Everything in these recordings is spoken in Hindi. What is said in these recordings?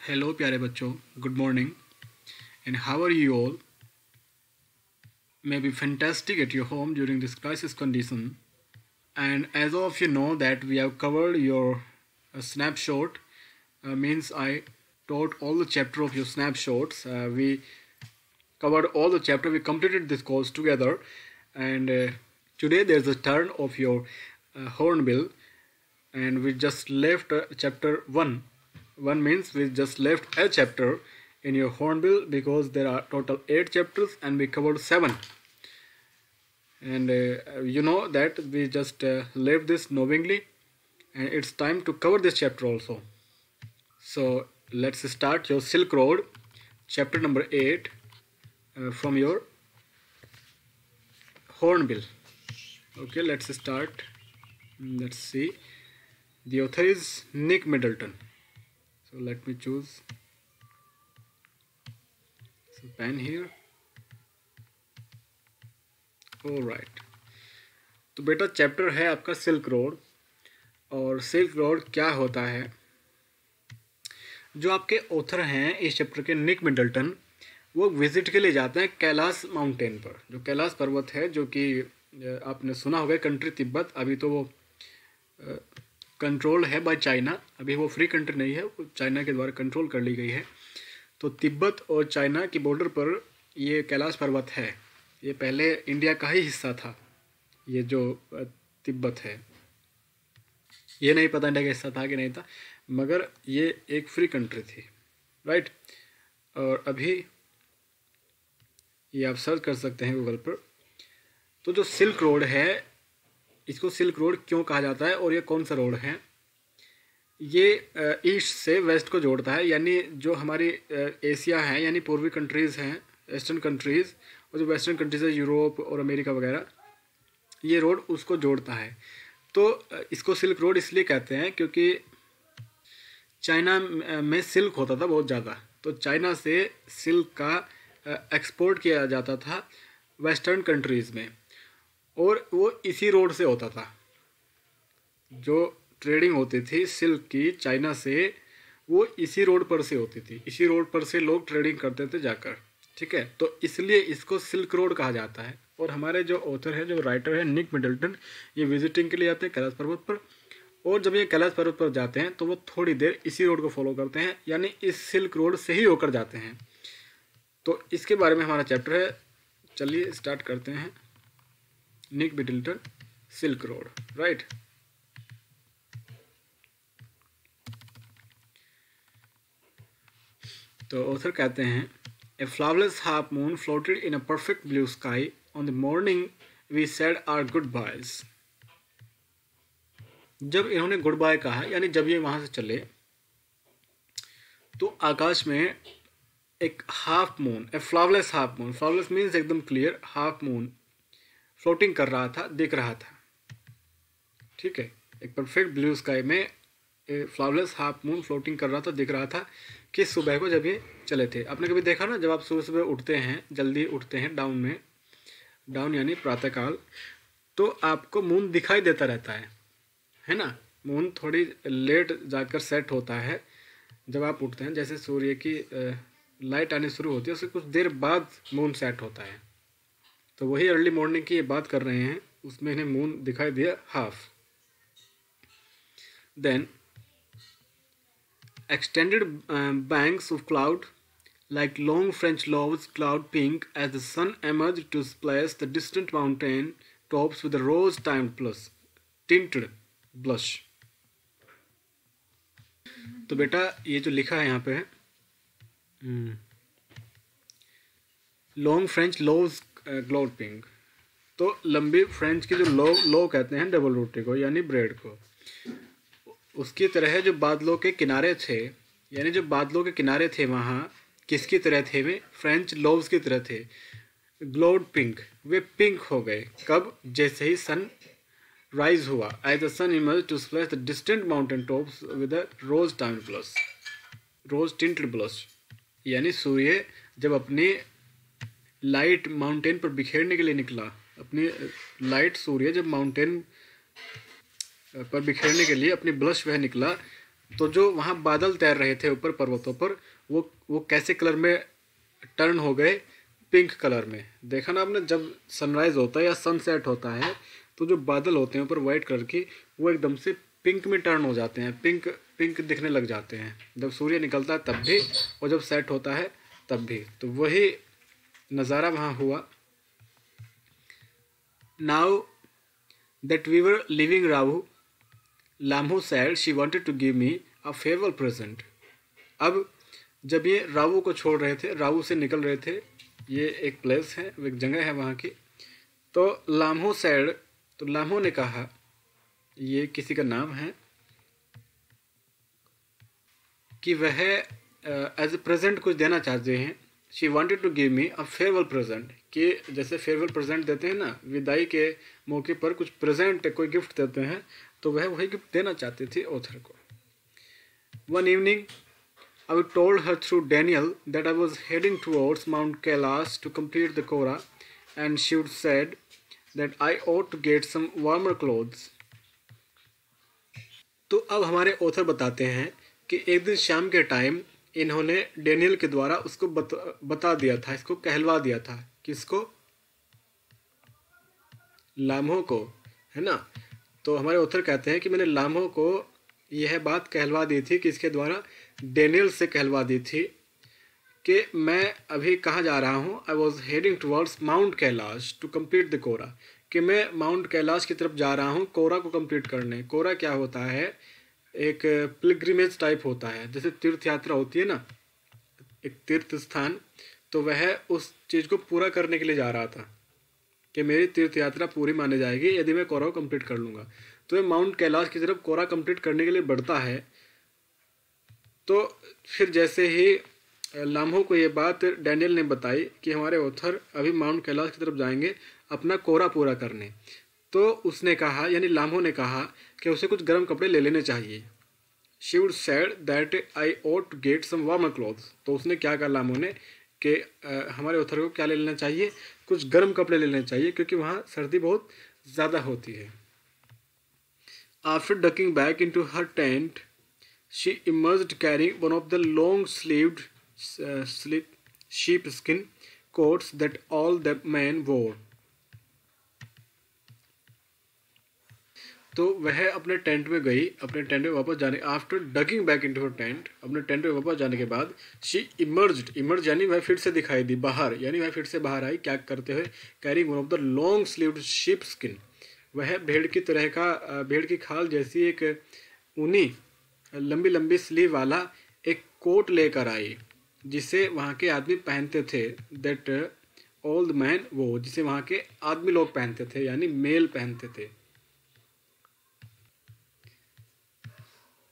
Hello प्यारे बच्चों, good morning and how are you all? Maybe fantastic at your home during this crisis condition. And as all of you know that we have covered your snapshot, means I taught all the chapter of your snapshots. We covered all the chapter. We completed this course together, and today there's a turn of your hornbill, and we just left chapter 1. 1 means we just left a chapter in your hornbill because there are total 8 chapters and we covered 7. And you know that we just left this knowingly, and it's time to cover this chapter also. So let's start your Silk Road, chapter number 8, from your hornbill. Okay, let's start. Let's see. The author is Nick Middleton. So let me choose some pen here. All right. तो बेटा चैप्टर है आपका सिल्क रोड, और सिल्क रोड क्या होता है। जो आपके ऑथर हैं इस चैप्टर के, निक मिडल्टन, वो विजिट के लिए जाते हैं कैलाश माउंटेन पर, जो कैलाश पर्वत है, जो कि आपने सुना होगा कंट्री तिब्बत। अभी तो वो कंट्रोल है बाय चाइना, अभी वो फ्री कंट्री नहीं है, वो चाइना के द्वारा कंट्रोल कर ली गई है। तो तिब्बत और चाइना की बॉर्डर पर ये कैलाश पर्वत है। ये पहले इंडिया का ही हिस्सा था, ये जो तिब्बत है। ये नहीं पता इंडिया का हिस्सा था कि नहीं था, मगर ये एक फ्री कंट्री थी, राइट। और अभी ये आप सर्च कर सकते हैं गूगल पर। तो जो सिल्क रोड है, इसको सिल्क रोड क्यों कहा जाता है और ये कौन सा रोड है? ये ईस्ट से वेस्ट को जोड़ता है, यानी जो हमारी एशिया है, यानी पूर्वी कंट्रीज़ हैं, वेस्टर्न कंट्रीज़, और जो वेस्टर्न कंट्रीज़ है यूरोप और अमेरिका वगैरह, ये रोड उसको जोड़ता है। तो इसको सिल्क रोड इसलिए कहते हैं क्योंकि चाइना में सिल्क होता था बहुत ज़्यादा, तो चाइना से सिल्क का एक्सपोर्ट किया जाता था वेस्टर्न कंट्रीज़ में, और वो इसी रोड से होता था। जो ट्रेडिंग होती थी सिल्क की चाइना से, वो इसी रोड पर से होती थी, इसी रोड पर से लोग ट्रेडिंग करते थे जाकर, ठीक है। तो इसलिए इसको सिल्क रोड कहा जाता है। और हमारे जो ऑथर है, जो राइटर है, निक मिडल्टन, ये विजिटिंग के लिए आते हैं कैलाश पर्वत पर, और जब ये कैलाश पर्वत पर जाते हैं तो वो थोड़ी देर इसी रोड को फॉलो करते हैं, यानी इस सिल्क रोड से ही होकर जाते हैं। तो इसके बारे में हमारा चैप्टर है। चलिए स्टार्ट करते हैं। Nick Middleton, silk road, right. तो ऑथर कहते हैं, a flawless half moon floated in a perfect blue sky on the morning we said our goodbyes. जब इन्होंने गुड बाय कहा, यानी जब ये वहां से चले, तो आकाश में एक half moon, a flawless half moon, flawless means एकदम क्लियर, हाफ मून फ्लोटिंग कर रहा था, दिख रहा था, ठीक है। एक परफेक्ट ब्लू स्काई में फ्लावरलेस हाफ मून फ्लोटिंग कर रहा था, दिख रहा था कि सुबह को जब ये चले थे। आपने कभी देखा ना, जब आप सुबह सुबह उठते हैं, जल्दी उठते हैं डाउन में, डाउन यानी प्रातःकाल, तो आपको मून दिखाई देता रहता है ना। मून थोड़ी लेट जाकर सेट होता है जब आप उठते हैं, जैसे सूर्य की लाइट आनी शुरू होती है, उससे कुछ देर बाद मून सेट होता है। तो वही अर्ली मॉर्निंग की ये बात कर रहे हैं, उसमें इन्हें मून दिखाई दिया half. Then extended banks of cloud like long French loaves, cloud pink, as the sun emerged to splash the distant mountain tops with a tinted blush. तो बेटा ये जो लिखा है यहाँ पे, long French loaves cloud pink, तो लंबी फ्रेंच की जो लो कहते हैं डबल रोटी को, यानी ब्रेड को, उसकी तरह जो बादलों के किनारे थे, यानी जो बादलों के किनारे थे वहाँ किसकी तरह थे? वे फ्रेंच लोव्स की तरह थे, ग्लोड पिंक, वे पिंक हो गए। कब? जैसे ही सन राइज हुआ, as the sun emerge to splash the distant mountain tops with a rose tinted blush, यानी सूर्य जब अपनी लाइट माउंटेन पर बिखेरने के लिए निकला, अपनी लाइट सूर्य जब माउंटेन पर बिखेरने के लिए अपनी ब्लश वह निकला, तो जो वहाँ बादल तैर रहे थे ऊपर पर्वतों पर, वो कैसे कलर में टर्न हो गए? पिंक कलर में। देखा ना आपने, जब सनराइज होता है या सनसेट होता है तो जो बादल होते हैं ऊपर वाइट कलर की, वो एकदम से पिंक में टर्न हो जाते हैं, पिंक पिंक दिखने लग जाते हैं, जब सूर्य निकलता है तब भी और जब सेट होता है तब भी। तो वही नज़ारा वहाँ हुआ। Now that we were leaving Ravu, Lhamo said she wanted to give me a farewell present. अब जब ये राहु को छोड़ रहे थे, राहु से निकल रहे थे, ये एक प्लेस है, एक जगह है वहाँ की, तो लामो सैड, तो लामो ने कहा, ये किसी का नाम है, कि वह एज ए प्रेजेंट कुछ देना चाहते हैं। She wanted to give me a farewell present, कि जैसे फेयरवेल प्रेजेंट देते हैं ना, विदाई के मौके पर कुछ प्रेजेंट, कोई गिफ्ट देते हैं, तो वह वही गिफ्ट देना चाहती थी ऑथर को। One evening I told her through Daniel that I was heading towards Mount Kailash to complete the Korah, and she would said that I ought to get some warmer clothes. तो अब हमारे ऑथर बताते हैं कि एक दिन शाम के टाइम इन्होंने डेनियल के द्वारा उसको बता दिया था, इसको कहलवा दिया था। किसको? लामो को, है ना। तो हमारे ऑथर कहते हैं कि मैंने लामो को यह बात कहलवा दी थी, किसके द्वारा? डेनियल से कहलवा दी थी कि मैं अभी कहाँ जा रहा हूँ। I was heading towards Mount Kailash to complete the kora, कि मैं माउंट कैलाश की तरफ जा रहा हूँ कोरा को कंप्लीट करने। कोरा क्या होता है? एक पिलग्रिमेज टाइप होता है, जैसे तीर्थ यात्रा होती है ना, एक तीर्थ स्थान। तो वह उस चीज़ को पूरा करने के लिए जा रहा था कि मेरी तीर्थ यात्रा पूरी मानी जाएगी यदि मैं कोरा को कंप्लीट कर लूँगा। तो ये माउंट कैलाश की तरफ कोरा कंप्लीट करने के लिए बढ़ता है। तो फिर जैसे ही लाम्हो को ये बात डैनियल ने बताई कि हमारे ऑथर अभी माउंट कैलाश की तरफ जाएंगे अपना कोरा पूरा करने, तो उसने कहा, यानी लाम्हो ने कहा कि उसे कुछ गर्म कपड़े ले लेने चाहिए। She would said that I ought to get some warmer clothes. तो उसने क्या कहा लाम्हो ने कि हमारे ऑथर को क्या ले लेना चाहिए? कुछ गर्म कपड़े ले लेने चाहिए, क्योंकि वहाँ सर्दी बहुत ज़्यादा होती है। After ducking back in to her tent she emerged carrying one of the long-sleeved sheepskin coats that all the men wore. तो वह अपने टेंट में गई, अपने टेंट में वापस जाने, आफ्टर डगिंग बैक इनटू हर टेंट, अपने टेंट में वापस जाने के बाद, शी इमर्ज यानी वह फिर से दिखाई दी बाहर, यानी वह फिर से बाहर आई, क्या करते हुए? Carrying one of the long sleeved sheep skin, वह भेड़ की तरह का, भेड़ की खाल जैसी एक ऊनी लंबी लंबी स्लीव वाला एक कोट लेकर आई, जिसे वहाँ के आदमी पहनते थे। दैट ऑल द मैन, वो जिसे वहाँ के आदमी लोग पहनते थे, यानी मेल पहनते थे।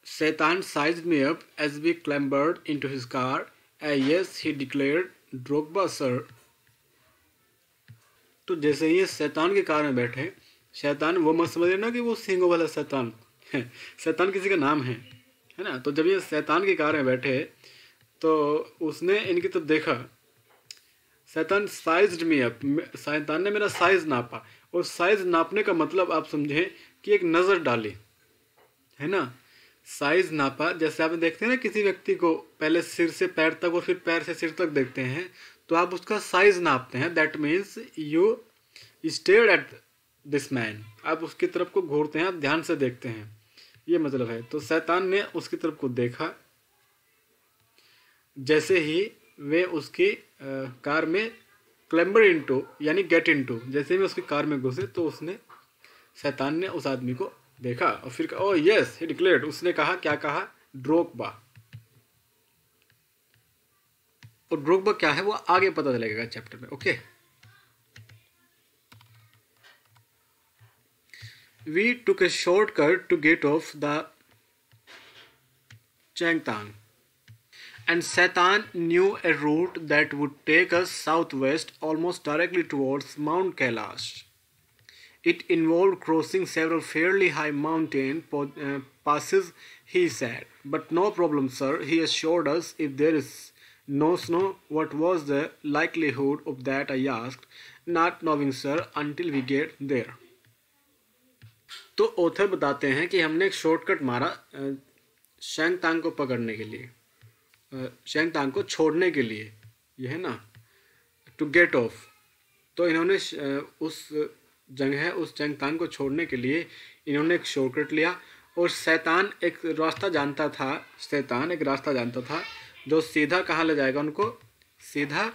Satan sized me up as we clambered into his car. Yes, he declared, Drogba sir. तो जैसे ही शैतान की कार में बैठे, शैतान वो मत समझ लेना कि वो सिंगों वाला शैतान शैतान किसी का नाम है ना। तो जब ये शैतान की कार में बैठे तो उसने इनकी तरफ देखा। शैतान साइज्ड मी अप, शैतान ने मेरा साइज नापा। और साइज नापने का मतलब आप समझें कि एक नज़र डाली, है ना। साइज नापा, जैसे आप देखते हैं ना किसी व्यक्ति को पहले सिर से पैर तक और फिर पैर से सिर तक देखते हैं, तो आप उसका साइज नापते हैं। That means you stared at this man, आप उसकी तरफ को घूरते हैं, आप ध्यान से देखते हैं, ये मतलब है। तो शैतान ने उसकी तरफ को देखा। जैसे ही वे उसकी कार में क्लैम्बर इनटू यानी गेट इनटू, जैसे ही वे उसकी कार में घुसे तो उसने, शैतान ने उस आदमी को देखा और फिर कहा, ओह यस ही डिक्लेयर्ड, उसने कहा, क्या कहा? ड्रोग्बा। और ड्रोग्बा क्या है वो आगे पता चलेगा चैप्टर में। Okay, we took a shortcut to get off the Changthang and Satan knew a route that would take us southwest almost directly towards Mount Kailash. It involved crossing several fairly high mountain passes, he said. But no problem, sir, he assured us. If there is no snow, what was the likelihood of that, I asked. Not knowing, sir, until we get there. तो ऑथर बताते हैं कि हमने एक शॉर्टकट मारा शैंगतांग को पकड़ने के लिए, शैंगतांग को छोड़ने के लिए, ये है ना, टू गेट ऑफ। तो इन्होंने उस जगह उस शैंगतांग को छोड़ने के लिए इन्होंने एक शॉर्टकट लिया, और शैतान एक रास्ता जानता था जो सीधा कहाँ ले जाएगा उनको, सीधा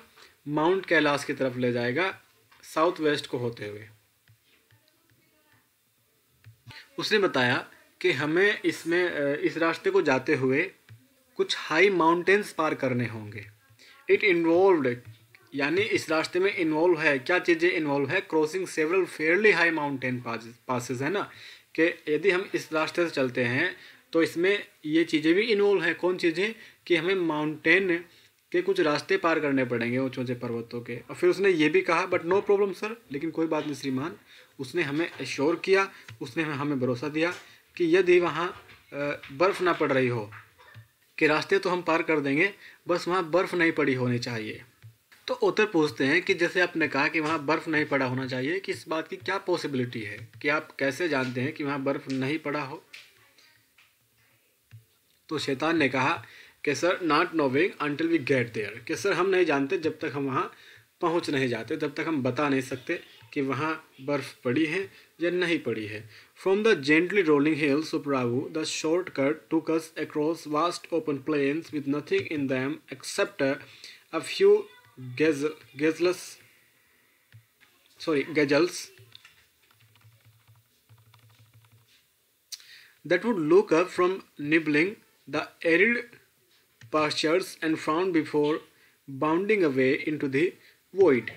माउंट कैलाश की तरफ ले जाएगा, साउथ वेस्ट को होते हुए। उसने बताया कि हमें इस रास्ते को जाते हुए कुछ हाई माउंटेन्स पार करने होंगे। इट इन्वॉल्व्ड, यानी इस रास्ते में इन्वॉल्व है, क्या चीज़ें इन्वॉल्व है, crossing several fairly high mountain passes, है ना, कि यदि हम इस रास्ते से चलते हैं तो इसमें ये चीज़ें भी इन्वॉल्व हैं। कौन चीज़ें, कि हमें माउंटेन के कुछ रास्ते पार करने पड़ेंगे, ऊंचे ऊंचे पर्वतों के। और फिर उसने ये भी कहा, बट नो प्रॉब्लम सर, लेकिन कोई बात नहीं श्रीमान। उसने हमें एश्योर किया, उसने हमें भरोसा दिया कि यदि वहाँ बर्फ़ ना पड़ रही हो, कि रास्ते तो हम पार कर देंगे, बस वहाँ बर्फ़ नहीं पड़ी होनी चाहिए। तो ऑथर पूछते हैं कि जैसे आपने कहा कि वहाँ बर्फ़ नहीं पड़ा होना चाहिए, कि इस बात की क्या पॉसिबिलिटी है, कि आप कैसे जानते हैं कि वहाँ बर्फ़ नहीं पड़ा हो। तो शैतान ने कहा कि sir, not knowing until we get there, कि सर हम नहीं जानते जब तक हम वहाँ पहुँच नहीं जाते, तब तक हम बता नहीं सकते कि वहाँ बर्फ़ पड़ी है या नहीं पड़ी है। From the gently rolling hills of Ravu the shortcut took us across vast open plains with nothing in them except a few gazelles that would look up from nibbling the arid pastures and frown before bounding away into the void.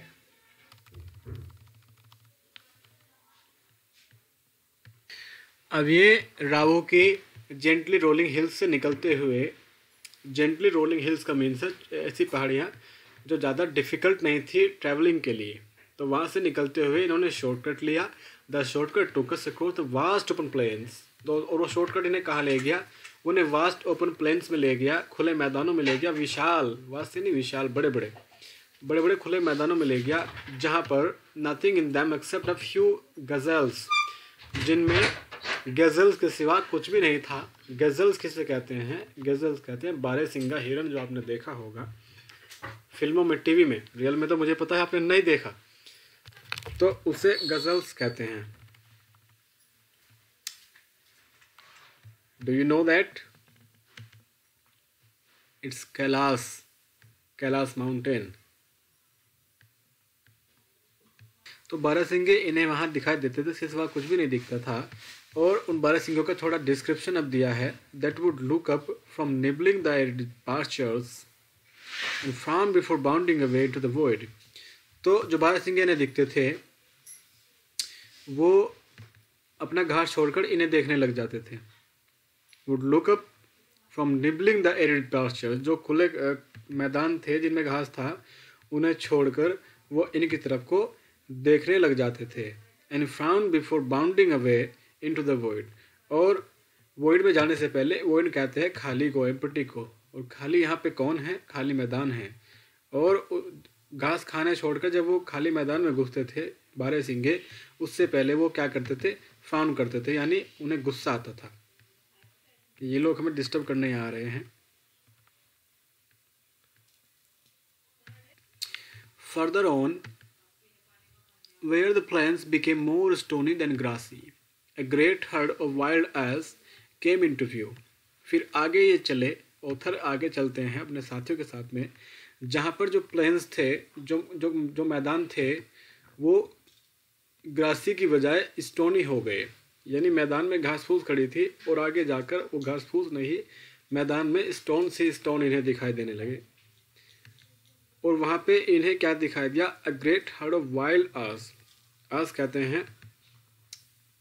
अब ये रावो की जेंटली रोलिंग हिल्स से निकलते हुए, जेंटली रोलिंग हिल्स का मीन्स है ऐसी पहाड़ियाँ जो ज़्यादा डिफ़िकल्ट नहीं थी ट्रैवलिंग के लिए, तो वहाँ से निकलते हुए इन्होंने शॉर्टकट लिया। The shortcut took us across the vast open plains, और वो शॉर्टकट इन्हें कहाँ ले गया, उन्हें वास्ट ओपन प्लेन्स में ले गया, खुले मैदानों में ले गया, विशाल, वास्ट नहीं विशाल, बड़े बड़े खुले मैदानों में ले गया, जहाँ पर nothing in them except a few gazelles, जिनमें गज़ल्स के सिवा कुछ भी नहीं था। गज़ल्स किसे कहते हैं, गज़ल्स कहते हैं बारहसिंगा हिरन, जो आपने देखा होगा फिल्मों में, टीवी में, रियल में तो मुझे पता है आपने नहीं देखा, तो उसे गज़ल्स कहते हैं। Do you know that it's Kailash mountain. तो बारहसिंगे इन्हें वहां दिखाई देते थे, इसके सिवा कुछ भी नहीं दिखता था। और उन बारहसिंगों का थोड़ा डिस्क्रिप्शन अब दिया है। That would look up from nibbling the pastures and frown before bounding away to the void। तो जो बारहसिंगे इन्हें दिखते थे वो अपना घास छोड़कर इन्हें देखने लग जाते थे। would look up from nibbling the arid pastures, जो खुले मैदान थे जिनमें घास था, उन्हें छोड़कर वो इनकी तरफ को देखने लग जाते थे। and frown before bounding away into the void, और void में जाने से पहले, void कहते हैं खाली को, एम्प्टी को, और खाली यहाँ पे कौन है, खाली मैदान है। और घास खाने छोड़कर जब वो खाली मैदान में घुसते थे बारहसिंगे, उससे पहले वो क्या करते थे, फ्राउन करते थे, यानी उन्हें गुस्सा आता था कि ये लोग हमें डिस्टर्ब करने आ रहे हैं। Further on where the plains became more stony than grassy, a great herd of wild ass came into view। फिर आगे ये चले, ऑथर आगे चलते हैं अपने साथियों के साथ में, जहाँ पर जो प्लेन्स थे, जो मैदान थे, वो ग्रासी की बजाय स्टोनी हो गए, यानी मैदान में घास फूस खड़ी थी और आगे जाकर वो घास फूस नहीं, मैदान में स्टोन से स्टोन इन्हें दिखाई देने लगे। और वहाँ पे इन्हें क्या दिखाई दिया, a great herd of wild ass. Ass कहते हैं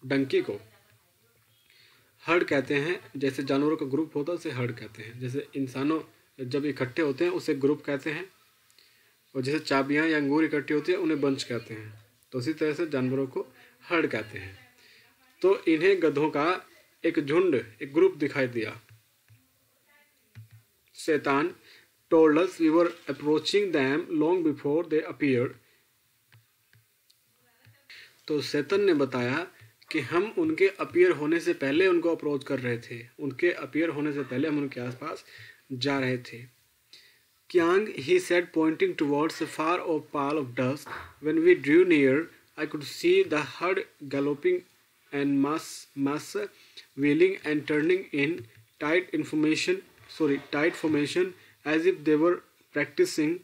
डंकी को, हर्ड कहते हैं जैसे जानवरों का ग्रुप होता है उसे हर्ड कहते हैं, जैसे इंसानों जब इकट्ठे होते हैं उसे ग्रुप कहते हैं, और जैसे चाबियाँ या अंगूर इकट्ठी होती है उन्हें बंच कहते हैं, तो उसी तरह से जानवरों को हर्ड कहते हैं। तो इन्हें गधों का एक झुंड, एक ग्रुप दिखाई दिया। शैतान told us we were approaching them long before they appeared। तो शैतान ने बताया कि हम उनके अपीयर होने से पहले उनको अप्रोच कर रहे थे, उनके अपीयर होने से पहले हम उनके आसपास जा रहे थे। Kyang, he said, pointing towards a far off pile of dust. When we drew near, I could see the herd galloping and mass wheeling and turning in tight formation as if they were practicing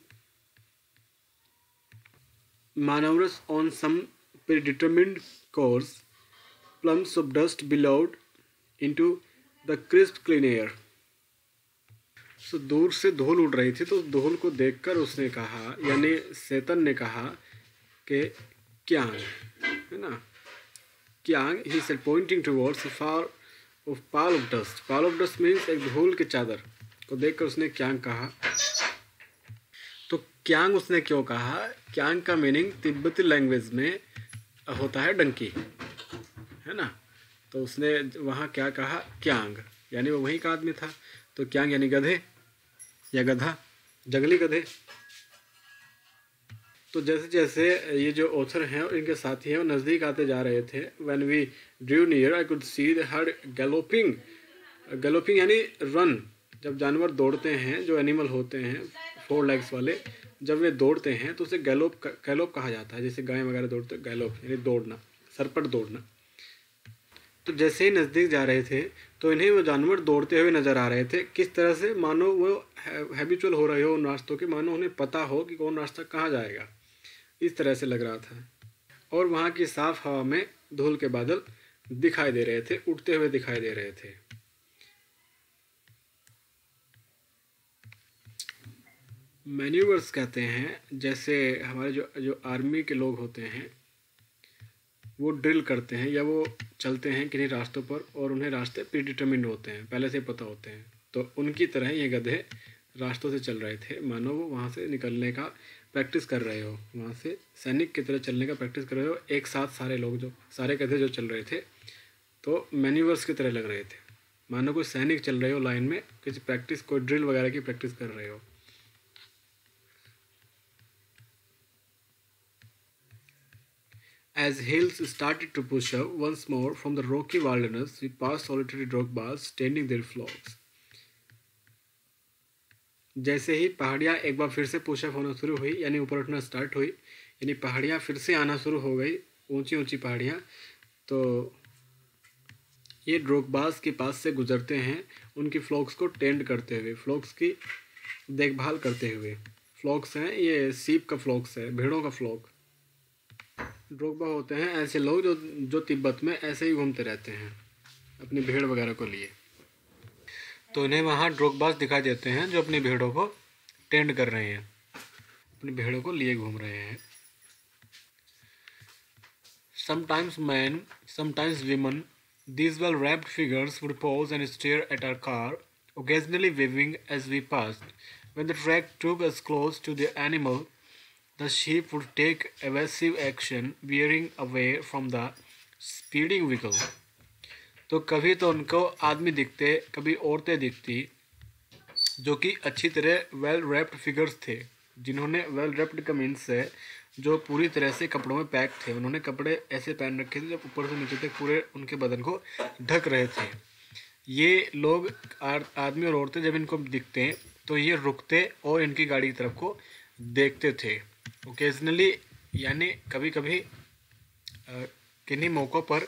maneuvers on some predetermined course. Plumes of dust billowed into the crisp clean air. तो दूर से धूल उड़ रही थी, तो धूल को देखकर उसने कहा, यानी सेतन ने कहा कि क्यांग, है ना, Kiang, he said pointing towards far of Pal of dust. Pal of dust means एक धूल की चादर को देखकर उसने क्यांग कहा। तो क्यांग उसने क्यों कहा? क्यांग का मीनिंग तिब्बती लैंग्वेज में होता है डंकी, है ना। तो उसने वहाँ क्या कहा? क्यांग, यानी वो वहीं का आदमी था। तो क्यांग यानी गधे या गधा, जंगली गधे। तो जैसे जैसे ये जो ऑथर हैं और इनके साथी हैं वो नज़दीक आते जा रहे थे, when we drew near I could see the herd galloping. Galloping यानी रन, जब जानवर दौड़ते हैं, जो एनिमल होते हैं 4 लेग्स वाले, जब वे दौड़ते हैं तो उसे गैलोप कहा जाता है। जैसे गाय वगैरह दौड़ते हैं, गैलोप यानी दौड़ना, सरपट दौड़ना। तो जैसे ही नज़दीक जा रहे थे तो इन्हें वो जानवर दौड़ते हुए नज़र आ रहे थे। किस तरह से? मानो वो हैबिचुअल हो रहे हो उन रास्तों के, मानो उन्हें पता हो कि कौन रास्ता कहाँ जाएगा, इस तरह से लग रहा था। और वहाँ की साफ हवा में धूल के बादल दिखाई दे रहे थे, उड़ते हुए दिखाई दे रहे थे। मैन्यूवर्स कहते हैं, जैसे हमारे जो आर्मी के लोग होते हैं वो ड्रिल करते हैं या वो चलते हैं किन्हीं रास्तों पर और उन्हें रास्ते प्रीडिटरमिन्ड होते हैं, पहले से पता होते हैं। तो उनकी तरह ये गधे रास्तों से चल रहे थे, मानो वो वहाँ से निकलने का प्रैक्टिस कर रहे हो, वहाँ से सैनिक की तरह चलने का प्रैक्टिस कर रहे हो। एक साथ सारे गधे जो चल रहे थे तो मैन्यूवर्स की तरह लग रहे थे, मानो कोई सैनिक चल रहे हो लाइन में, किसी प्रैक्टिस, कोई ड्रिल वगैरह की प्रैक्टिस कर रहे हो। As hills started to push up once more from the rocky wilderness, we passed solitary drogbas tending their flocks. जैसे ही पहाड़ियाँ एक बार फिर से पुशअप होना शुरू हुई, यानी ऊपर उठना स्टार्ट हुई, यानी पहाड़ियाँ फिर से आना शुरू हो गई, ऊंची ऊंची पहाड़ियाँ, तो ये ड्रोगबाज के पास से गुजरते हैं उनकी फ्लॉक्स को टेंड करते हुए, फ्लॉक्स की देखभाल करते हुए। फ्लॉक्स हैं, ये सीप का फ्लॉक्स है, भेड़ों का फ्लॉक। ड्रोगबा होते हैं ऐसे लोग जो तिब्बत में ऐसे ही घूमते रहते हैं अपनी भेड़ वगैरह को लिए। तो इन्हें वहाँ ड्रोगबाज दिखाई देते हैं जो अपनी भेड़ों को टेंड कर रहे हैं, अपनी भेड़ों को लिए घूम रहे हैं। Sometimes men, sometimes women, these well-wrapped figures would pause and stare at our car, occasionally waving as we passed. When the track took us close to the animal, the sheep would take evasive action, veering away from the speeding vehicle. तो कभी तो उनको आदमी दिखते, कभी औरतें दिखती, जो कि अच्छी तरह वेल रैप्ड फिगर्स थे, जिन्होंने वेल रैप्ड का मीन्स है जो पूरी तरह से कपड़ों में पैक थे। उन्होंने कपड़े ऐसे पहन रखे थे जो ऊपर से नीचे तक पूरे उनके बदन को ढक रहे थे। ये लोग आदमी और औरतें जब इनको दिखते हैं तो ये रुकते और इनकी गाड़ी की तरफ को देखते थे। ओकेजनली यानी कभी कभी किन्हीं मौक़ों पर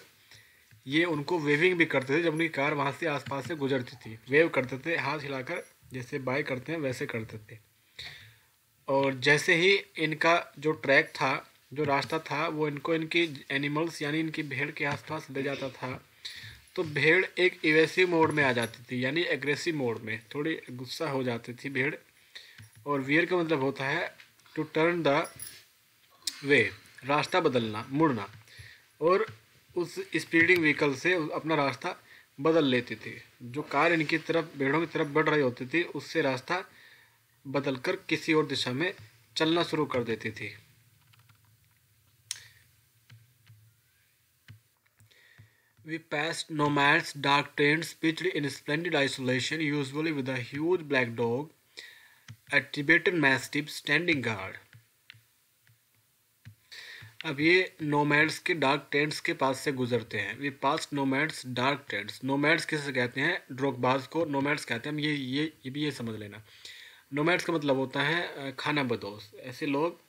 ये उनको वेविंग भी करते थे, जब उनकी कार वहाँ से आसपास से गुजरती थी, वेव करते थे, हाथ हिलाकर जैसे बाय करते हैं वैसे करते थे। और जैसे ही इनका जो ट्रैक था, जो रास्ता था, वो इनको इनकी एनिमल्स यानी इनकी भेड़ के आसपास ले जाता था, तो भेड़ एक इवेसिव मोड में आ जाती थी, यानी एग्रेसिव मोड में थोड़ी गुस्सा हो जाती थी भेड़। और वियर का मतलब होता है टू टर्न द वे, रास्ता बदलना, मुड़ना, और उस स्पीडिंग व्हीकल से अपना रास्ता बदल लेती थी। जो कार इनकी तरफ, भेड़ों की तरफ बढ़ रही होती थी, उससे रास्ता बदलकर किसी और दिशा में चलना शुरू कर देती थी। We passed nomads, dark tents pitched in splendid isolation, usually with a huge black dog, a Tibetan mastiff standing guard. अब ये नोमैड्स के डार्क टेंट्स के पास से गुजरते हैं। We passed nomads dark tents. Nomads किसे कहते हैं? ड्रोगबाज को नोमैड्स कहते हैं। हम ये भी ये समझ लेना। नोमैड्स का मतलब होता है खाना बदोश। ऐसे लोग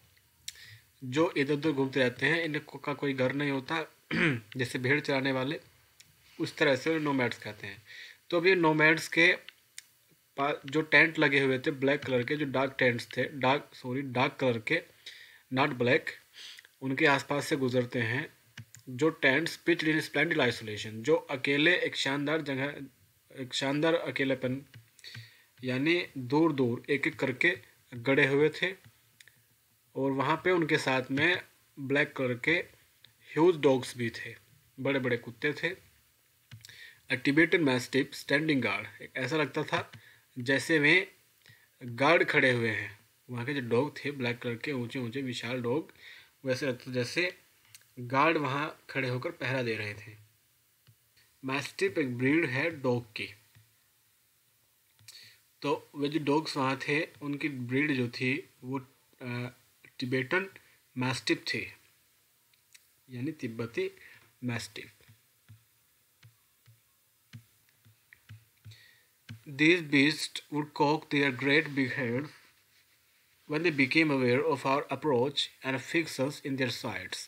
जो इधर उधर घूमते रहते हैं, इनका कोई घर नहीं होता जैसे भेड़ चराने वाले, उस तरह से नोमैड्स कहते हैं। तो अब ये नोमैड्स के जो टेंट लगे हुए थे ब्लैक कलर के, जो डार्क टेंट्स थे, डार्क कलर के, नॉट ब्लैक, उनके आसपास से गुजरते हैं। जो टेंट्स पिच्ड इन स्प्लेंडिड आइसोलेशन, जो अकेले एक शानदार जगह, एक शानदार अकेलेपन, यानी दूर दूर एक एक करके गड़े हुए थे। और वहाँ पे उनके साथ में ब्लैक कलर के ह्यूज डॉग्स भी थे, बड़े बड़े कुत्ते थे। अ टिबेटन मैस्टिफ स्टैंडिंग गार्ड, ऐसा लगता था जैसे वे गार्ड खड़े हुए हैं। वहाँ के जो डॉग थे ब्लैक कलर के ऊंचे ऊंचे विशाल डॉग, वैसे लगता था जैसे गार्ड वहाँ खड़े होकर पहरा दे रहे थे। मैस्टिफ एक ब्रीड है डॉग की। तो वे जो डॉग्स वहाँ थे उनकी ब्रीड जो थी वो टिबेटन मैस्टिफ थी, यानी तिब्बती mastiff. These beasts would cock their great big heads when they became aware of our approach and fix us in their sights.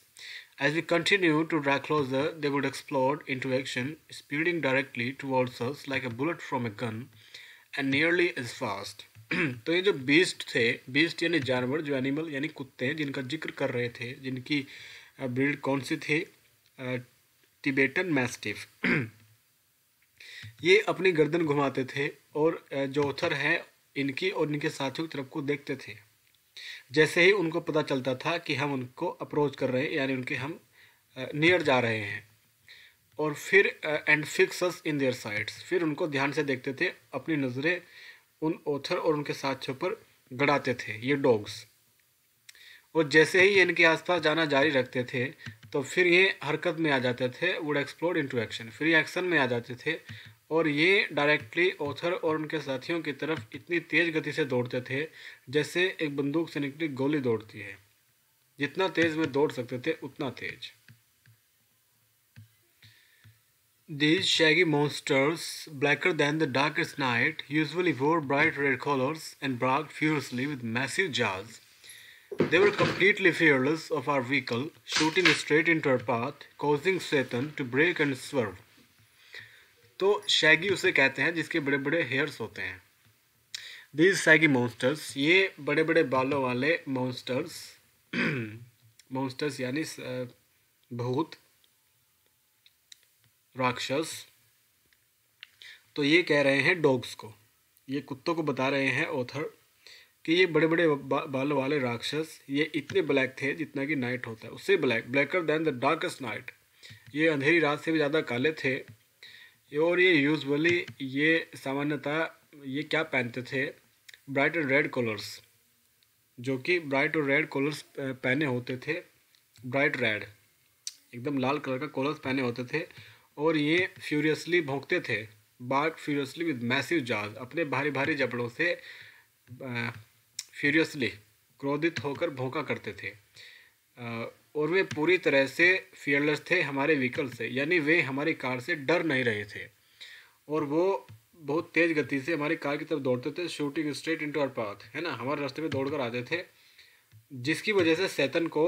As we continued to draw closer, they would explode into action, speeding directly towards us like a bullet from a gun and nearly as fast. तो ये जो बीस्ट थे, बीस्ट यानी जानवर, जो एनिमल यानी कुत्ते, जिनका जिक्र कर रहे थे, जिनकी ब्रीड कौन सी थी? Tibetan mastiff. ये अपनी गर्दन घुमाते थे और जो ऑथर है इनकी और इनके साथियों की तरफ को देखते थे। जैसे ही उनको पता चलता था कि हम उनको अप्रोच कर रहे हैं, यानी उनके हम नियर जा रहे हैं, और फिर and fix us in their sides, फिर उनको ध्यान से देखते थे, अपनी नज़रें उन ऑथर और उनके साथियों पर गड़ाते थे ये डॉग्स। और जैसे ही ये इनके आसपास जाना जारी रखते थे तो फिर ये हरकत में आ जाते थे, वुड एक्सप्लोड इनटू एक्शन, फिर ये एक्शन में आ जाते थे और ये डायरेक्टली ऑथर और उनके साथियों की तरफ इतनी तेज़ गति से दौड़ते थे जैसे एक बंदूक से निकली गोली दौड़ती है। जितना तेज़ में दौड़ सकते थे उतना तेज। These shaggy monsters, blacker than the darkest night, usually wore bright red collars and barked furiously with massive jaws. They were completely fearless of our vehicle, shooting straight into our path, causing Satan to brake and swerve. तो शैगी उसे कहते हैं जिसके बड़े बड़े हेयर्स होते हैं। These shaggy monsters, ये बड़े बड़े बालों वाले मॉन्स्टर्स, मॉन्स्टर्स यानी भूत, राक्षस। तो ये कह रहे हैं डॉग्स को, ये कुत्तों को बता रहे हैं ऑथर कि ये बड़े बड़े बालों वाले राक्षस ये इतने ब्लैक थे जितना कि नाइट होता है उससे black, blacker than the darkest night, ये अंधेरी रात से भी ज़्यादा काले थे। और ये यूजुअली, ये सामान्यतः ये क्या पहनते थे? ब्राइट एंड रेड कलर्स, जो कि ब्राइट और रेड कलर्स पहने होते थे। ब्राइट रेड, एकदम लाल कलर का कलर्स पहने होते थे। और ये फ्यूरियसली भौंकते थे, बार्क फ्यूरियसली विद मैसिव जाज, अपने भारी भारी जबड़ों से फ्यूरियसली, क्रोधित होकर भौंका करते थे। और वे पूरी तरह से फियरलेस थे हमारे व्हीकल से, यानी वे हमारी कार से डर नहीं रहे थे और वो बहुत तेज़ गति से हमारी कार की तरफ दौड़ते थे, shooting straight into our path, है ना, हमारे रास्ते में दौड़ कर आते थे, जिसकी वजह से सैतन को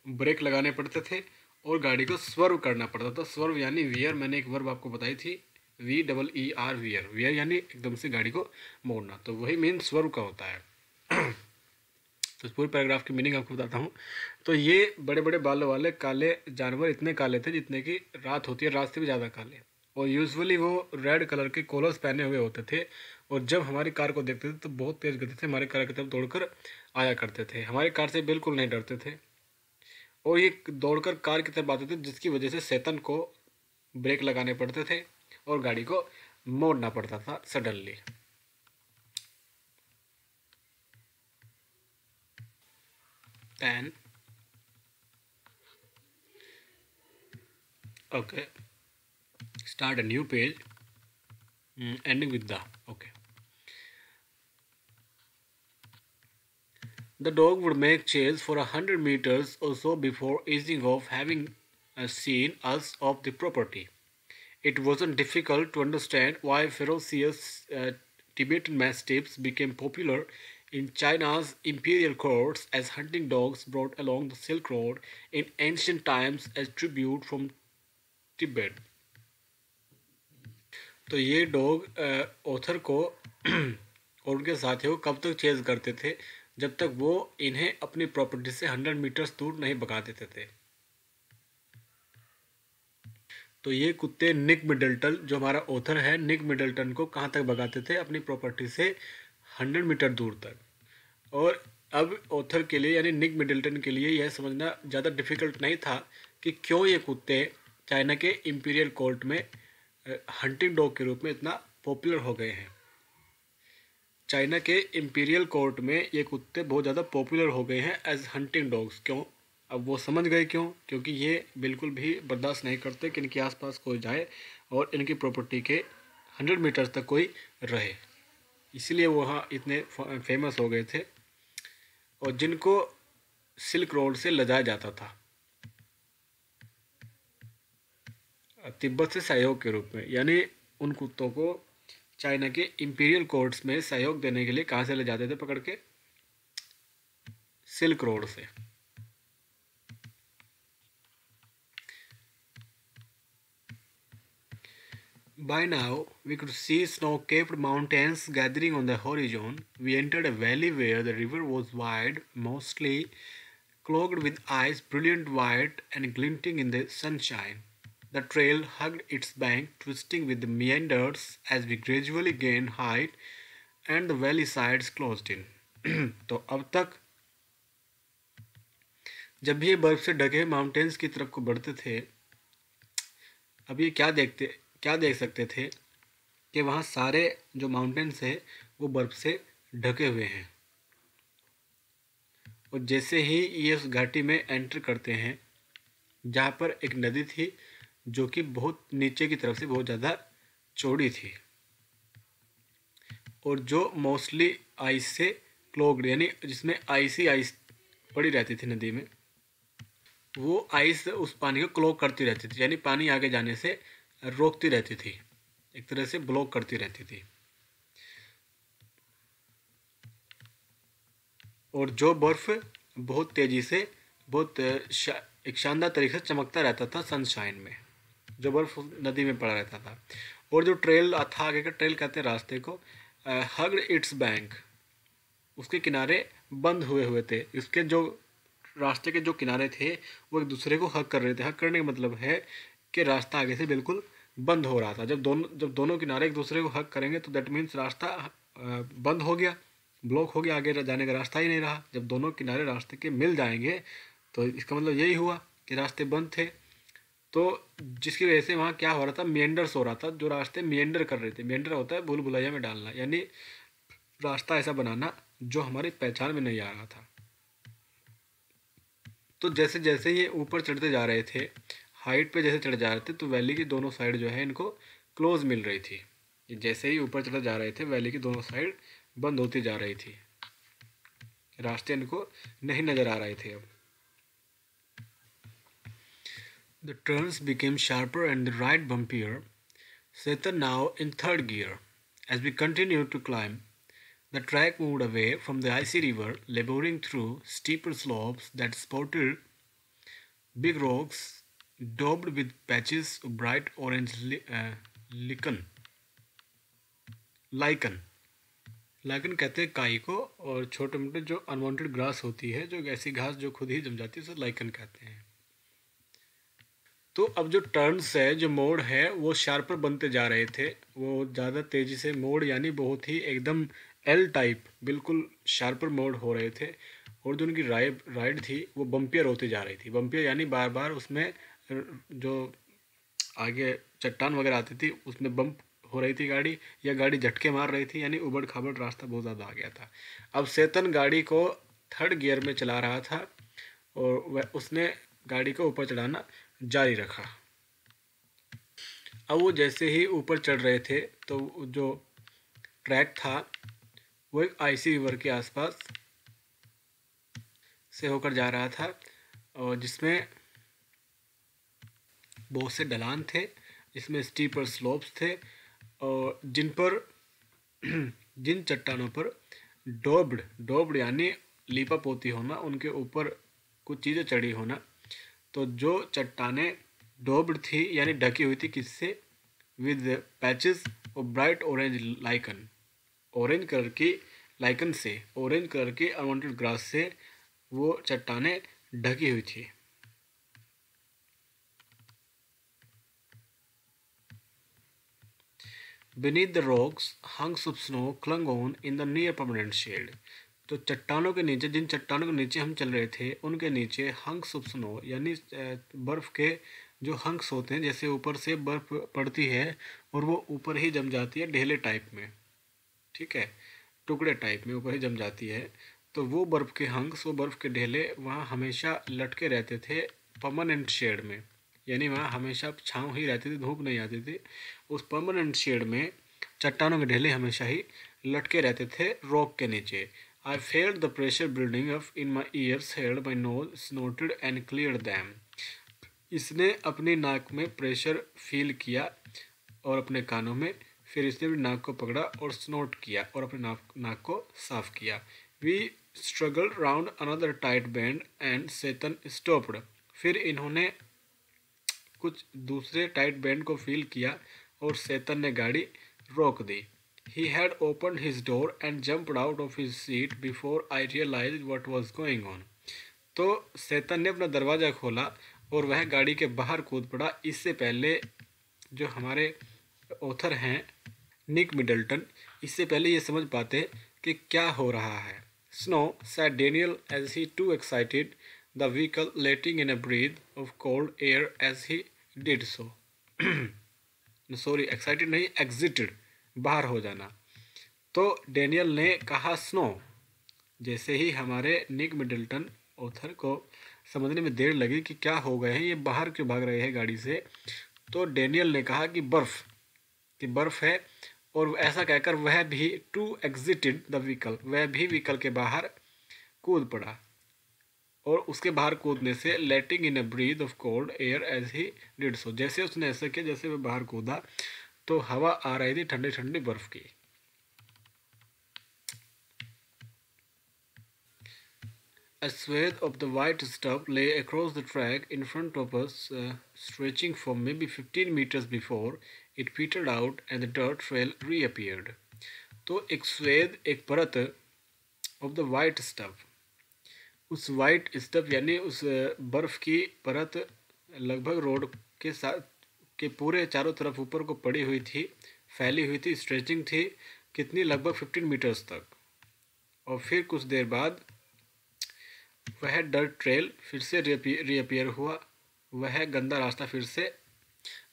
ब्रेक लगाने पड़ते थे और गाड़ी को स्वर्व करना पड़ता था। स्वर्व यानी वियर, मैंने एक वर्ब आपको बताई थी, VEER, वियर, वियर यानी एकदम से गाड़ी को मोड़ना, तो वही मेन स्वर्व का होता है। तो इस पूरे पैराग्राफ की मीनिंग आपको बताता हूँ। तो ये बड़े बड़े बालों वाले काले जानवर इतने काले थे जितने की रात होती है, रात से भी ज़्यादा काले, और यूजुअली वो रेड कलर के कॉलर्स पहने हुए होते थे। और जब हमारी कार को देखते थे तो बहुत तेज़ गति से हमारी कार की तरफ दौड़कर आया करते थे, हमारी कार से बिल्कुल नहीं डरते थे। और ये दौड़कर कार की तरफ आते थे, जिसकी वजह से सैतन को ब्रेक लगाने पड़ते थे और गाड़ी को मोड़ना पड़ता था suddenly. Okay, start a new page, ending with the. Okay. The dog would make chase for 100 meters or so before easing off, having seen us off the property. It wasn't difficult to understand why ferocious Tibetan Mastiffs became popular in China's imperial courts as hunting dogs brought along the Silk Road in ancient times as tribute from Tibet. तो ये डॉग ऑथर को और उनके साथियों को कब तक चेज करते थे, जब तक वो इन्हें अपनी प्रॉपर्टी से 100 मीटर्स दूर नहीं भगा देते थे। तो ये कुत्ते निक मिडल्टन, जो हमारा ऑथर है, निक मिडल्टन को कहाँ तक भगाते थे? अपनी प्रॉपर्टी से 100 मीटर दूर तक। और अब ऑथर के लिए यानी निक मिडल्टन के लिए यह समझना ज़्यादा डिफ़िकल्ट नहीं था कि क्यों ये कुत्ते चाइना के इम्पीरियल कोर्ट में हंटिंग डॉग के रूप में इतना पॉपुलर हो गए हैं। चाइना के इम्पीरियल कोर्ट में ये कुत्ते बहुत ज़्यादा पॉपुलर हो गए हैं एज हंटिंग डॉग्स। क्यों? अब वो समझ गए क्यों। क्योंकि ये बिल्कुल भी बर्दाश्त नहीं करते कि इनके आसपास कोई जाए और इनकी प्रॉपर्टी के 100 मीटर तक कोई रहे। इसलिए वो वहाँ इतने फेमस हो गए थे और जिनको सिल्क रोड से ले जाया जाता था तिब्बत से सहयोग के रूप में। यानी उन कुत्तों को चाइना के इम्पीरियल कोर्ट्स में सहयोग देने के लिए कहाँ से ले जाते थे? पकड़ के सिल्क रोड से। By now, we could see snow-capped mountains gathering on the horizon. We entered a valley where the river was wide, mostly clogged with ice, brilliant white and glinting in the sunshine. The trail hugged its bank, twisting with the meanders as we gradually gained height and the valley sides closed in. तो अब तक जब भी ये बर्फ से ढके माउंटेन्स की तरफ को बढ़ते थे, अब ये क्या देख सकते थे कि वहाँ सारे जो माउंटेन्स है वो बर्फ से ढके हुए हैं। और जैसे ही ये उस घाटी में एंटर करते हैं जहाँ पर एक नदी थी जो कि बहुत नीचे की तरफ से बहुत ज़्यादा चौड़ी थी और जो मोस्टली आइस से क्लोग्ड, यानी जिसमें आइस पड़ी रहती थी नदी में, वो आइस उस पानी को क्लोग करती रहती थी, यानी पानी आगे जाने से रोकती रहती थी, एक तरह से ब्लॉक करती रहती थी। और जो बर्फ़ बहुत तेज़ी से एक शानदार तरीके से चमकता रहता था सनशाइन में, जो बर्फ़ नदी में पड़ा रहता था। और जो ट्रेल था, आगे का ट्रेल कहते हैं रास्ते को, हग्ड इट्स बैंक, उसके किनारे बंद हुए थे। इसके जो रास्ते के जो किनारे थे वो एक दूसरे को हग कर रहे थे। हग करने का मतलब है कि रास्ता आगे से बिल्कुल बंद हो रहा था। जब दोनों किनारे एक दूसरे को हग करेंगे तो दैट मीन्स रास्ता बंद हो गया, ब्लॉक हो गया, आगे जाने का रास्ता ही नहीं रहा। जब दोनों किनारे रास्ते के मिल जाएंगे तो इसका मतलब यही हुआ कि रास्ते बंद थे। तो जिसकी वजह से वहाँ क्या हो रहा था, मिएंडर्स हो रहा था। जो रास्ते मिएंडर कर रहे थे, मिएंडर होता है भूल भुलैया में डालना, यानी रास्ता ऐसा बनाना जो हमारी पहचान में नहीं आ रहा था। तो जैसे जैसे ये ऊपर चढ़ते जा रहे थे, हाइट पे जैसे चढ़ जा रहे थे, तो वैली की दोनों साइड जो है इनको क्लोज मिल रही थी। जैसे ही ऊपर चढ़ते जा रहे थे वैली की दोनों साइड बंद होती जा रही थी, रास्ते इनको नहीं नज़र आ रहे थे। अब The turns became sharper and the ride bumpier. Setan now in third gear. As we continued to climb, the track moved away from the icy river, laboring through steeper slopes that sported big rocks daubed with patches of bright orange lichen. Lichen कहते हैं काई को, और छोटे मोटे जो अनवांटेड ग्रास होती है, जो ऐसी घास जो खुद ही जम जाती है, उसे लाइकन कहते हैं। तो अब जो टर्न्स है, जो मोड़ है, वो शार्पर बनते जा रहे थे। वो ज़्यादा तेज़ी से मोड़, यानी बहुत ही एकदम एल टाइप बिल्कुल शार्पर मोड़ हो रहे थे। और जो उनकी राइड थी वो बम्पियर होती जा रही थी। बम्पियर यानी बार बार उसमें जो आगे चट्टान वगैरह आती थी उसमें बम्प हो रही थी गाड़ी, या गाड़ी झटके मार रही थी, यानी उबड़ खाबड़ रास्ता बहुत ज़्यादा आ गया था। अब सेतन गाड़ी को थर्ड गियर में चला रहा था और वह उसने गाड़ी को ऊपर चढ़ाना जारी रखा। अब वो जैसे ही ऊपर चढ़ रहे थे तो जो ट्रैक था वो एक आइसी रिवर के आसपास से होकर जा रहा था, और जिसमें बहुत से ढलान थे, जिसमें स्टीपर स्लोप्स थे, और जिन चट्टानों पर डोब्ड यानी लीपा पोती होना, उनके ऊपर कुछ चीज़ें चढ़ी होना। तो जो चट्टानें डोब्ड थी यानी ढकी हुई थी, किससे? With patches of bright orange lichen, orange colour की लाइकन से, ऑरेंज कलर की अनवांटेड ग्रास से वो चट्टानें ढकी हुई थी। Beneath the rocks, hunks of snow clung on in the near permanent shade. तो चट्टानों के नीचे, जिन चट्टानों के नीचे हम चल रहे थे, उनके नीचे हंक्स ऑफ स्नो यानी बर्फ़ के जो हंक्स होते हैं, जैसे ऊपर से बर्फ़ पड़ती है और वो ऊपर ही जम जाती है ढेले टाइप में, ठीक है, टुकड़े टाइप में ऊपर ही जम जाती है। तो वो बर्फ़ के हंक्स, वो बर्फ़ के ढेले वहाँ हमेशा लटके रहते थे परमानेंट शेड में, यानी वहाँ हमेशा छाँव ही रहती थी, धूप नहीं आती थी। उस परमानेंट शेड में चट्टानों के ढेले हमेशा ही लटके रहते थे रॉक के नीचे। I felt the pressure building up in my ears, held my nose, snorted and cleared them. इसने अपनी नाक में प्रेशर फील किया और अपने कानों में, फिर इसने अपनी नाक को पकड़ा और स्नोट किया और अपने नाक को साफ किया। We struggle round another tight bend and Satan stopped. फिर इन्होंने कुछ दूसरे टाइट बैंड को फील किया और सेतन ने गाड़ी रोक दी। He had opened his door and jumped out of his seat before I realized what was going on. तो सेतन ने अपना दरवाज़ा खोला और वह गाड़ी के बाहर कूद पड़ा, इससे पहले जो हमारे ऑथर हैं निक मिडल्टन, इससे पहले ये समझ पाते कि क्या हो रहा है। Snow, said Daniel as he too excited the vehicle, letting in a breath of cold air as he did so. Sorry, excited नहीं, एग्जिटेड, बाहर हो जाना। तो डेनियल ने कहा स्नो। जैसे ही हमारे निक मिडल्टन ऑथर को समझने में देर लगी कि क्या हो गए हैं, ये बाहर क्यों भाग रहे हैं गाड़ी से, तो डेनियल ने कहा कि बर्फ़ है, और ऐसा कहकर वह भी टू एग्जिटेड द व्हीकल, वह भी व्हीकल के बाहर कूद पड़ा, और उसके बाहर कूदने से letting in a breath of cold air as he did so, जैसे उसने ऐसा किया, जैसे वह बाहर कूदा तो हवा आ रही थी ठंडी ठंडी बर्फ की। A swathe of the white stuff lay across the track in front of us, stretching for maybe 15 meters before it petered out and the dirt trail reappeared. तो एक swathe, एक परत of the white stuff, उस वाइट स्टफ यानी उस बर्फ़ की परत लगभग रोड के साथ के पूरे चारों तरफ ऊपर को पड़ी हुई थी, फैली हुई थी, स्ट्रेचिंग थी, कितनी, लगभग 15 मीटर्स तक। और फिर कुछ देर बाद वह डर्ट ट्रेल फिर से रीअपियर हुआ, वह गंदा रास्ता फिर से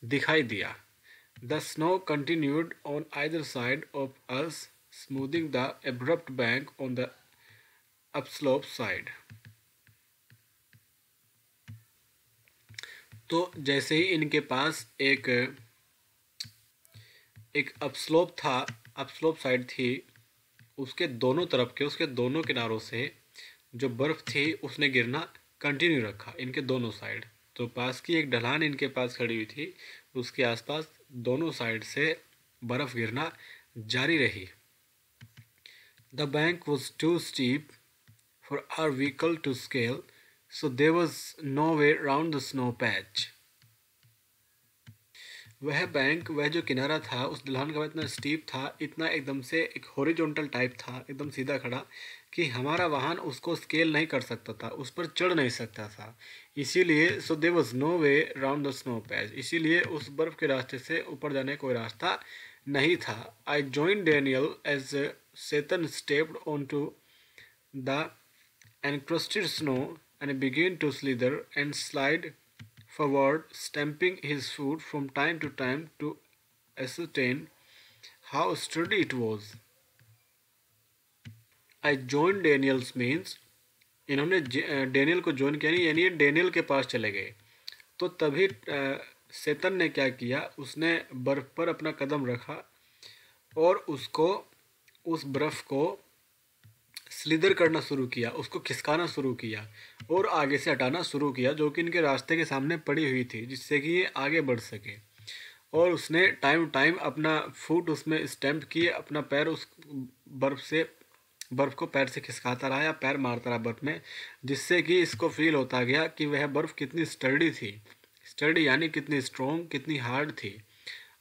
दिखाई दिया। The snow continued on either side of us, smoothing the abrupt bank on the upslope side. तो जैसे ही इनके पास एक अपस्लोप था, अपस्लोप साइड थी, उसके दोनों तरफ के, उसके दोनों किनारों से जो बर्फ़ थी उसने गिरना कंटिन्यू रखा, इनके दोनों साइड। तो पास की एक ढलान इनके पास खड़ी हुई थी, उसके आसपास दोनों साइड से बर्फ़ गिरना जारी रही। The bank was too steep for our vehicle to scale, so there was no way round the snow patch. वह बैंक, वह जो किनारा था उस ढलान का इतना स्टीप था, इतना एकदम से एक हॉरिजॉन्टल टाइप था, एकदम सीधा खड़ा, कि हमारा वाहन उसको स्केल नहीं कर सकता था, उस पर चढ़ नहीं सकता था। इसीलिए so there was no way round the snow patch, इसीलिए उस बर्फ़ के रास्ते से ऊपर जाने का कोई रास्ता नहीं था। I joined Daniel as Satan stepped onto the encrusted snow and began to slither and slide forward, stamping his foot from time to time to ascertain how sturdy it was. I joined Daniel's means, इन्होंने डेनियल को ज्वाइन किया, यानी ये डेनियल के पास चले गए। तो तभी सेतन ने क्या किया, उसने बर्फ़ पर अपना कदम रखा और उसको, उस बर्फ़ को स्लिदर करना शुरू किया, उसको खिसकाना शुरू किया और आगे से हटाना शुरू किया, जो कि इनके रास्ते के सामने पड़ी हुई थी, जिससे कि ये आगे बढ़ सके। और उसने टाइम टाइम अपना फुट उसमें स्टैम्प किए, अपना पैर उस बर्फ़ को पैर से खिसकाता रहा या पैर मारता रहा बर्फ़ में, जिससे कि इसको फील होता गया कि वह बर्फ़ कितनी स्टर्डी थी। स्टर्डी यानी कितनी स्ट्रॉन्ग, कितनी हार्ड थी।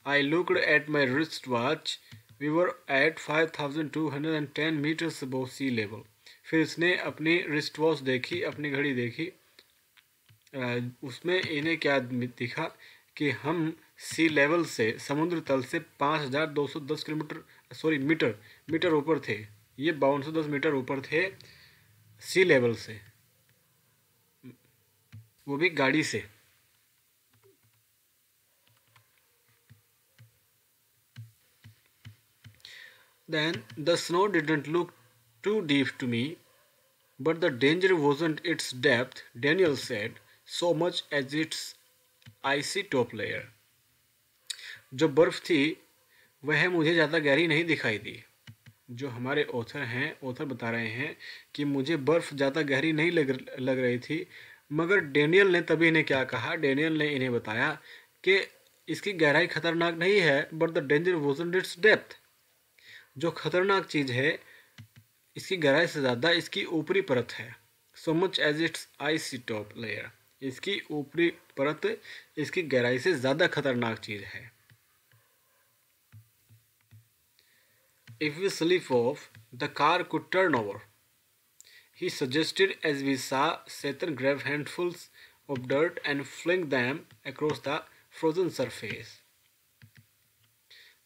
I looked at my wrist watch, we were at 5210 metres above sea level. फिर इसने अपनी रिस्ट वॉच देखी, अपनी घड़ी देखी। उसमें इन्हें क्या दिखा कि हम सी लेवल से, समुद्र तल से 5210 मीटर ऊपर थे। ये 5210 मीटर ऊपर थे सी लेवल से, वो भी गाड़ी से। Then the snow didn't look too deep to me, but the danger wasn't its depth, Daniel said, so much as its icy top layer. जो बर्फ़ थी वह मुझे ज़्यादा गहरी नहीं दिखाई दी। जो हमारे ऑथर बता रहे हैं कि मुझे बर्फ़ ज़्यादा गहरी नहीं लग रही थी, मगर डेनियल ने तभी इन्हें क्या कहा, डेनियल ने इन्हें बताया कि इसकी गहराई खतरनाक नहीं है, but the danger wasn't it's depth. जो खतरनाक चीज़ है इसकी गहराई से ज़्यादा इसकी ऊपरी परत है। So much as its icy top layer, इसकी ऊपरी परत इसकी गहराई से ज़्यादा खतरनाक चीज़ है। If we slip off, the car could turn over, he suggested as we saw Satan grab handfuls of dirt and fling them across the frozen surface.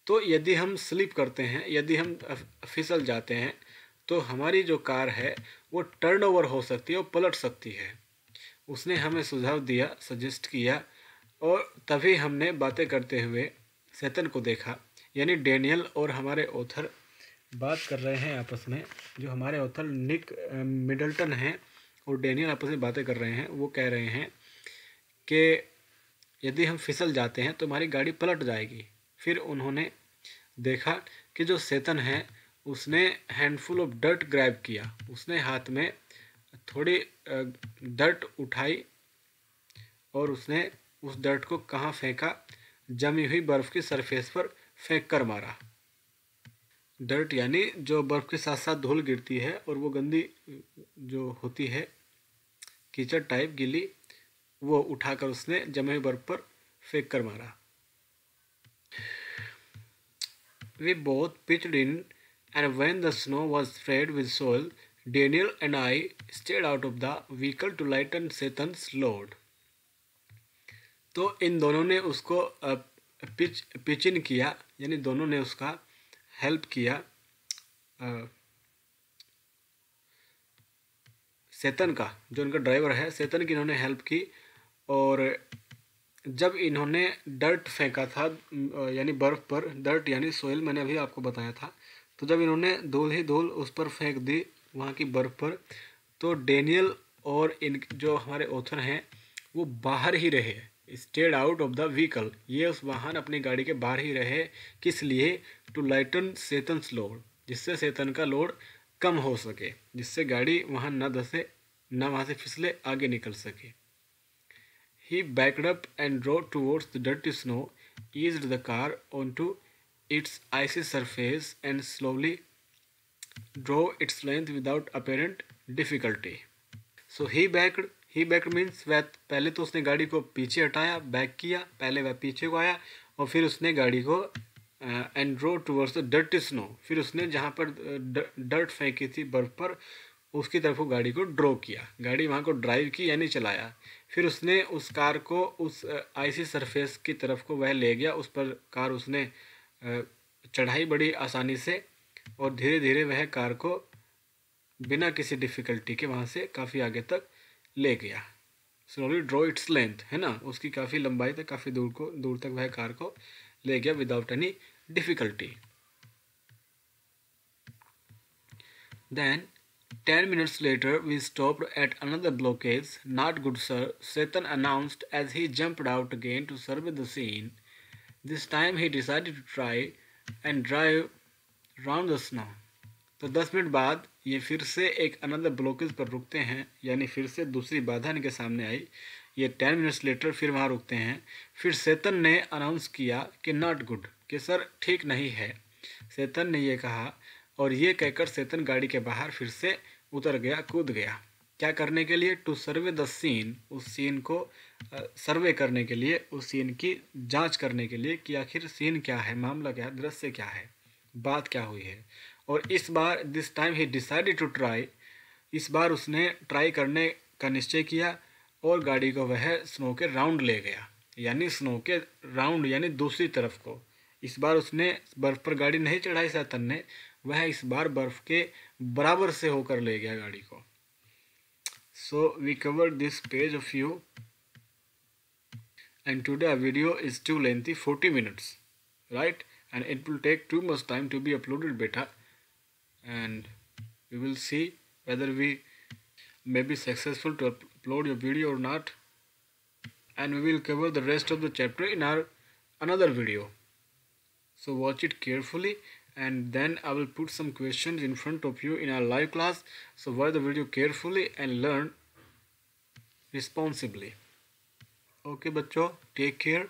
तो यदि हम स्लिप करते हैं, यदि हम फिसल जाते हैं, तो हमारी जो कार है वो टर्न ओवर हो सकती है और पलट सकती है। उसने हमें सुझाव दिया, सजेस्ट किया, और तभी हमने बातें करते हुए सैतन को देखा। यानी डेनियल और हमारे ऑथर बात कर रहे हैं आपस में। जो हमारे ऑथर निक मिडल्टन हैं और डेनियल आपस में बातें कर रहे हैं। वो कह रहे हैं कि यदि हम फिसल जाते हैं तो हमारी गाड़ी पलट जाएगी। फिर उन्होंने देखा कि जो सैतन है उसने हैंडफुल ऑफ डर्ट ग्रैब किया, उसने हाथ में थोड़ी डर्ट उठाई और उसने उस डर्ट को कहाँ फेंका, जमी हुई बर्फ़ की सरफेस पर फेंक कर मारा। डर्ट यानी जो बर्फ़ के साथ साथ धूल गिरती है और वो गंदी जो होती है, कीचड़ टाइप गीली, वो उठाकर उसने जमी हुई बर्फ़ पर फेंक कर मारा। We both pitched in, and when the snow was sprayed with soil, Daniel and I stayed out of the vehicle to lighten Satan's load. तो इन दोनों ने उसको पिच इन किया, यानी दोनों ने उसका हेल्प किया, सैतन का, जो उनका ड्राइवर है, सैतन की इन्होंने हेल्प की। और जब इन्होंने डर्ट फेंका था, यानी बर्फ़ पर, डर्ट यानी सोयल, मैंने अभी आपको बताया था, तो जब इन्होंने धूल ही धूल उस पर फेंक दी वहाँ की बर्फ़ पर, तो डेनियल और इन जो हमारे ऑथर हैं वो बाहर ही रहे, stayed out of the vehicle. ये उस वाहन, अपनी गाड़ी के बाहर ही रहे। किस लिए? टू लाइटन सैतन्स लोड, जिससे सैतन का लोड कम हो सके, जिससे गाड़ी वहाँ न धंसे, न वहाँ से फिसले, आगे निकल सके। He backed up and drove towards the dirty snow, eased the car onto its icy surface and slowly drove its length without apparent difficulty. So he backed means वह पहले तो उसने गाड़ी को पीछे हटाया, बैक किया, पहले वह पीछे को आया और फिर उसने गाड़ी को and drove towards the dirty snow, फिर उसने जहाँ पर डर्ट फेंकी थी बर्फ़ पर, उसकी तरफ वो गाड़ी को ड्रो किया, गाड़ी वहाँ को ड्राइव की यानी चलाया। फिर उसने उस कार को उस आइसी सरफेस की तरफ को वह ले गया, उस पर कार उसने चढ़ाई बड़ी आसानी से, और धीरे धीरे वह कार को बिना किसी डिफ़िकल्टी के वहाँ से काफ़ी आगे तक ले गया। स्लोली ड्रॉ इट्स लेंथ, है ना, उसकी काफ़ी लंबाई तक, काफ़ी दूर तक वह कार को ले गया without any difficulty. Then 10 minutes later, we stopped at another blockade. Not good, sir, Satan announced as he jumped out again to survey the scene. This time he decided to try and drive round the snow. तो 10 मिनट बाद ये फिर से एक अनदर ब्लॉकेज पर रुकते हैं, यानी फिर से दूसरी बाधा इनके सामने आई। ये 10 मिनट्स लेटर फिर वहाँ रुकते हैं। फिर सेतन ने अनाउंस किया कि नॉट गुड, कि सर ठीक नहीं है, सेतन ने ये कहा। और ये कहकर सेतन गाड़ी के बाहर फिर से उतर गया, कूद गया। क्या करने के लिए? टू सर्वे द सीन, उस सीन को सर्वे करने के लिए, उस सीन की जांच करने के लिए कि आखिर सीन क्या है, मामला क्या है, दृश्य क्या है, बात क्या हुई है। और इस बार this time he decided to try, इस बार उसने ट्राई करने का निश्चय किया और गाड़ी को वह स्नो के राउंड ले गया, यानी स्नो के राउंड यानी दूसरी तरफ को। इस बार उसने बर्फ़ पर गाड़ी नहीं चढ़ाई सेतन ने, वह इस बार बर्फ़ के बराबर से होकर ले गया गाड़ी को। So we covered this page of you, and today our video is too lengthy, 40 minutes, right? And it will take too much time to be uploaded beta, and we will see whether we may be successful to upload your video or not, and we will cover the rest of the chapter in our another video. So watch it carefully, and then I will put some questions in front of you in our live class. So watch the video carefully and learn responsibly. Okay बच्चों, take care.